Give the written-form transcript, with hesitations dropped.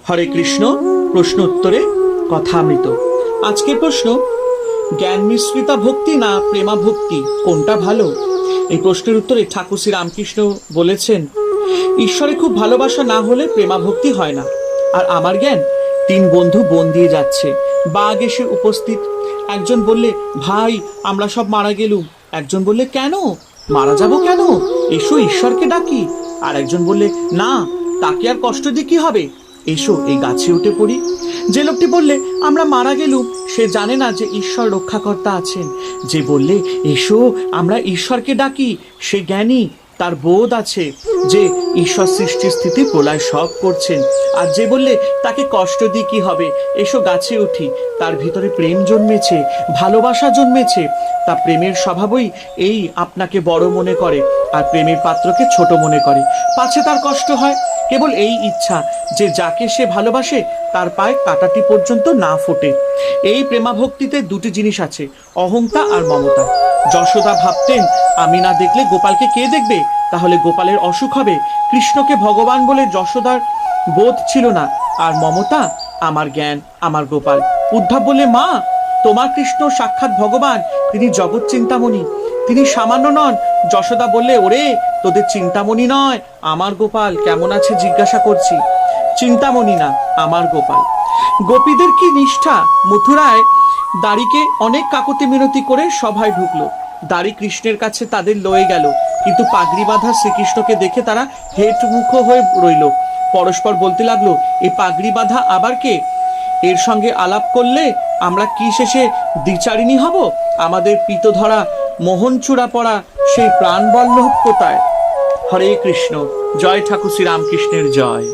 হরে কৃষ্ণ। প্রশ্ন উত্তরে কথামৃত। আজকের প্রশ্ন, জ্ঞান মিশ্রিতা ভক্তি না প্রেমা ভক্তি কোনটা ভালো? এই প্রশ্নের উত্তরে ঠাকুর শ্রী রামকৃষ্ণ বলেছেন, ঈশ্বরে খুব ভালোবাসা না হলে প্রেমা ভক্তি হয় না। আর আমার জ্ঞান, 3 বন্ধু বন দিয়ে যাচ্ছে, বাঘ এসে উপস্থিত। একজন বললে, ভাই আমরা সব মারা গেলুম। একজন বললে, কেন মারা যাব কেন, এসো ঈশ্বরকে ডাকি। আর একজন বললে, না তাকে আর কষ্ট দিয়ে কি হবে, এসো এই গাছে উঠে পড়ি। যে লোকটি বললে আমরা মারা গেলুম, সে জানে না যে ঈশ্বর রক্ষাকর্তা আছেন। যে বললে এসো আমরা ঈশ্বরকে ডাকি, সে জ্ঞানী, তার বোধ আছে যে ঈশ্বর সৃষ্টি স্থিতি প্রলয় সব করছেন। আর যে বললে তাকে কষ্ট দিয়ে কি হবে, এসো গাছে উঠি, তার ভিতরে প্রেম জন্মেছে, ভালোবাসা জন্মেছে। তা প্রেমের স্বভাবই এই আপনাকে বড় মনে করে আর প্রেমের পাত্রকে ছোট মনে করে, পাছে তার কষ্ট হয়। কেবল এই ইচ্ছা যে যাকে সে ভালোবাসে তার পায়ে কাঁটাটি পর্যন্ত না ফোটে। এই প্রেমা ভক্তিতে 2টি জিনিস আছে, অহংতা আর মমতা। যশোদা ভাবতেন, আমি না দেখলে গোপালকে কে দেখবে, তাহলে গোপালের অসুখ হবে। কৃষ্ণকে ভগবান বলে যশোদার বোধ ছিল না। আর মমতা, আমার জ্ঞান, আমার গোপাল। উদ্ধব বলে, মা তোমার কৃষ্ণ সাক্ষাৎ ভগবান, তিনি জগৎ চিন্তামণি, তিনি সামান্য নন। যশোদা বললে, ওরে তোদের চিন্তামণি নয়, আমার গোপাল কেমন আছে জিজ্ঞাসা করছি, চিন্তামণি না, আমার গোপাল। গোপীদের কি নিষ্ঠা! মথুরায় দাড়িকে অনেক কাকতি মিনতি করে সভায় ঢুকলো। দাড়ি কৃষ্ণের কাছে তাদের লয়ে গেল, কিন্তু পাগড়ি বাঁধা শ্রীকৃষ্ণকে দেখে তারা হেটমুখ হয়ে রইল। পরস্পর বলতে লাগলো, এই পাগড়ি বাঁধা আবার কে? এর সঙ্গে আলাপ করলে আমরা কি শেষে দ্বিচারিণী হব? আমাদের পিত ধরা মোহন চূড়া পড়া সেই প্রাণবল্লভ কোথায়? হরে কৃষ্ণ। জয় ঠাকুর শ্রী রামকৃষ্ণের জয়।